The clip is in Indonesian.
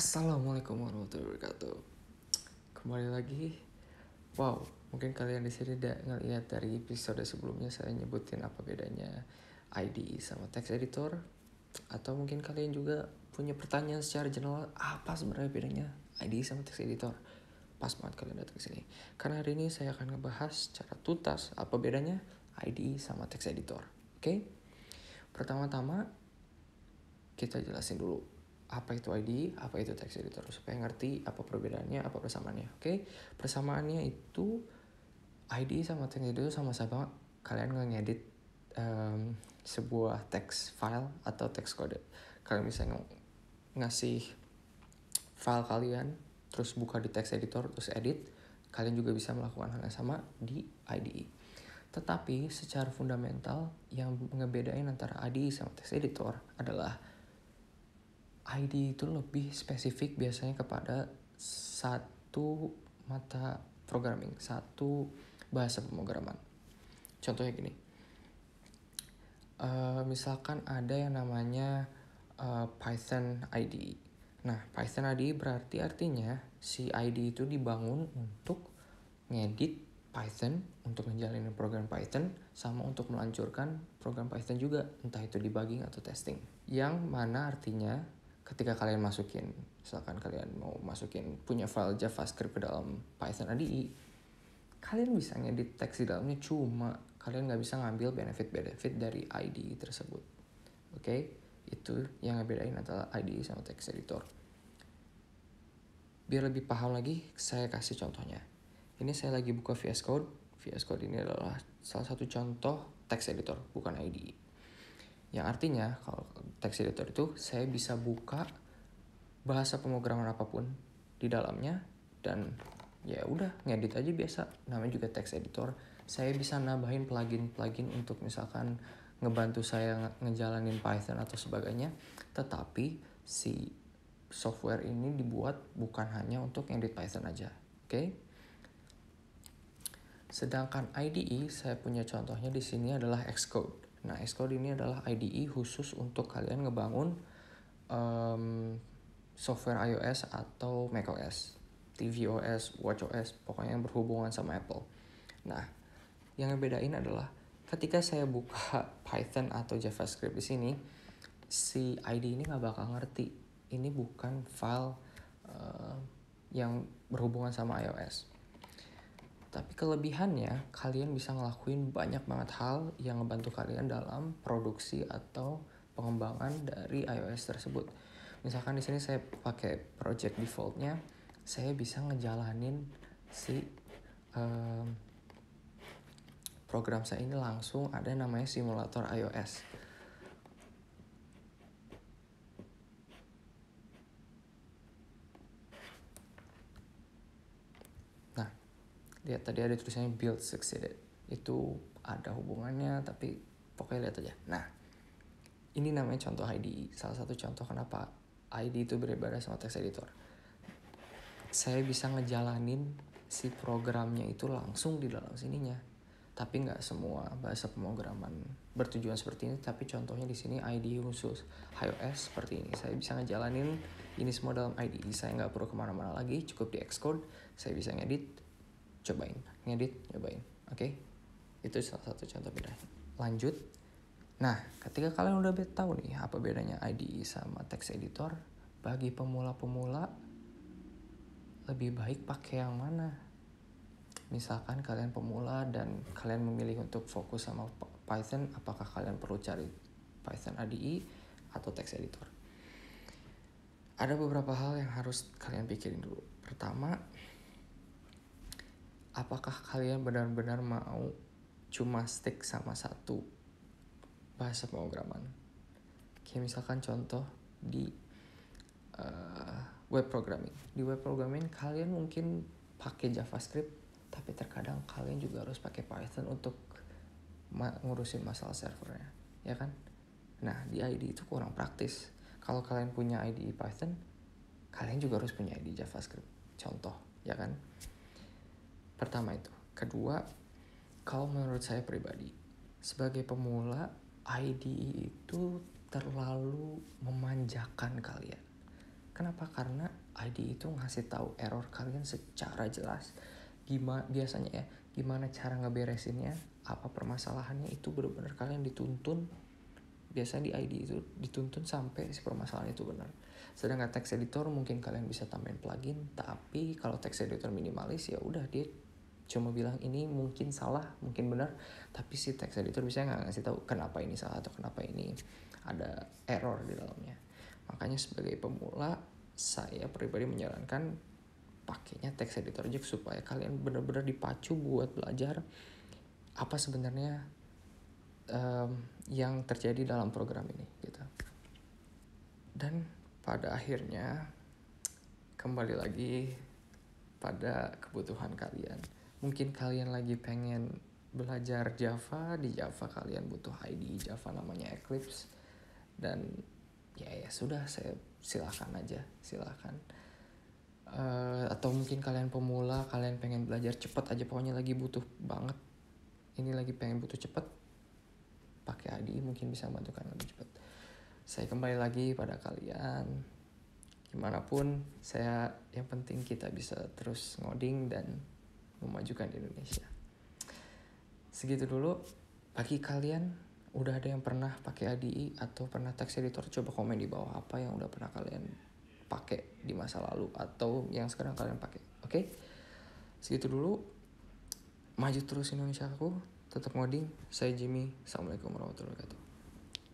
Assalamualaikum warahmatullahi wabarakatuh. Kembali lagi. Wow, mungkin kalian di sini udah ngeliat dari episode sebelumnya saya nyebutin apa bedanya IDE sama text editor, atau mungkin kalian juga punya pertanyaan secara general apa sebenarnya bedanya IDE sama text editor. Pas banget kalian datang ke sini. Karena hari ini saya akan ngebahas secara tuntas apa bedanya IDE sama text editor. Oke? Pertama-tama kita jelasin dulu apa itu IDE, apa itu text editor, supaya ngerti apa perbedaannya, apa persamaannya. Oke, persamaannya itu IDE sama text editor sama-sama kalian ngedit sebuah text file atau text code. Kalian bisa ngasih file kalian, terus buka di text editor, terus edit. Kalian juga bisa melakukan hal yang sama di IDE. Tetapi secara fundamental yang ngebedain antara IDE sama text editor adalah IDE itu lebih spesifik biasanya kepada satu mata programming, satu bahasa pemrograman. Contohnya gini, misalkan ada yang namanya Python IDE. Nah, Python IDE berarti artinya si IDE itu dibangun untuk ngedit Python, untuk ngejalanin program Python, sama untuk melanjutkan program Python juga, entah itu debugging atau testing. Yang mana artinya ketika kalian masukin, misalkan kalian mau masukin punya file JavaScript ke dalam Python IDE, kalian bisa ngedit teks di dalamnya, cuma kalian nggak bisa ngambil benefit dari IDE tersebut. Oke? Itu yang ngebedain antara IDE sama text editor. Biar lebih paham lagi, saya kasih contohnya. Ini saya lagi buka VS Code. VS Code ini adalah salah satu contoh text editor, bukan IDE. Yang artinya kalau text editor itu saya bisa buka bahasa pemrograman apapun di dalamnya dan ya udah ngedit aja biasa. Namanya juga text editor. Saya bisa nambahin plugin untuk misalkan ngebantu saya ngejalanin Python atau sebagainya. Tetapi si software ini dibuat bukan hanya untuk ngedit Python aja. Oke? Sedangkan IDE saya punya contohnya di sini adalah Xcode. Nah, Xcode ini adalah IDE khusus untuk kalian ngebangun software iOS atau macOS, tvOS, watchOS, pokoknya yang berhubungan sama Apple. Nah, yang ngebedain adalah ketika saya buka Python atau JavaScript di sini, si IDE ini nggak bakal ngerti. Ini bukan file yang berhubungan sama iOS. Tapi kelebihannya, kalian bisa ngelakuin banyak banget hal yang ngebantu kalian dalam produksi atau pengembangan dari iOS tersebut. Misalkan di sini saya pakai project defaultnya, saya bisa ngejalanin si program saya ini langsung ada namanya simulator iOS. Nah, lihat tadi ada tulisannya build succeeded. Itu ada hubungannya, tapi pokoknya lihat aja. Nah, ini namanya contoh IDE. Salah satu contoh kenapa IDE itu berbeda sama text editor. Saya bisa ngejalanin si programnya itu langsung di dalam sininya. Tapi nggak semua bahasa pemrograman bertujuan seperti ini. Tapi contohnya di sini IDE khusus iOS seperti ini. Saya bisa ngejalanin ini semua dalam IDE. Saya nggak perlu kemana-mana lagi. Cukup di Xcode. Saya bisa ngedit, cobain, ngedit, nyobain. Oke? Itu salah satu contoh bedanya. Lanjut. Nah, ketika kalian udah tahu nih apa bedanya IDE sama text editor, bagi pemula-pemula lebih baik pakai yang mana? Misalkan kalian pemula dan kalian memilih untuk fokus sama Python, apakah kalian perlu cari Python IDE atau text editor? Ada beberapa hal yang harus kalian pikirin dulu. Pertama, apakah kalian benar-benar mau cuma stick sama satu bahasa pemrograman? Kayak misalkan contoh di web programming. Di web programming kalian mungkin pakai JavaScript, tapi terkadang kalian juga harus pakai Python untuk ngurusin masalah servernya, ya kan? Nah, di IDE itu kurang praktis. Kalau kalian punya IDE Python, kalian juga harus punya IDE JavaScript. Contoh, ya kan? Pertama itu. Kedua, kalau menurut saya pribadi, sebagai pemula, IDE itu terlalu memanjakan kalian. Kenapa? Karena IDE itu ngasih tahu error kalian secara jelas. Gimana cara ngeberesinnya, apa permasalahannya, itu benar-benar kalian dituntun. Biasanya di IDE itu dituntun sampai si permasalahan itu benar. Sedangkan text editor mungkin kalian bisa tambahin plugin, tapi kalau text editor minimalis ya udah, dia cuma bilang ini mungkin salah, mungkin benar, tapi si text editor bisa nggak ngasih tahu kenapa ini salah atau kenapa ini ada error di dalamnya. Makanya sebagai pemula, saya pribadi menyarankan pakainya text editor aja supaya kalian benar-benar dipacu buat belajar apa sebenarnya yang terjadi dalam program ini gitu. Dan pada akhirnya kembali lagi pada kebutuhan kalian. Mungkin kalian lagi pengen belajar Java, di Java kalian butuh IDE Java namanya Eclipse, dan ya sudah, saya silakan. Atau mungkin kalian pemula, kalian pengen belajar cepet aja, pokoknya lagi butuh banget, ini lagi pengen butuh cepet, pakai IDE mungkin bisa membantu kalian lebih cepat. Saya kembali lagi pada kalian, gimana pun saya, yang penting kita bisa terus ngoding dan memajukan Indonesia. Segitu dulu. Bagi kalian udah ada yang pernah pakai IDE atau pernah text editor, coba komen di bawah apa yang udah pernah kalian pakai di masa lalu atau yang sekarang kalian pakai. Oke? Segitu dulu. Maju terus Indonesia aku, tetap ngoding. Saya Jimmy. Assalamualaikum warahmatullahi wabarakatuh.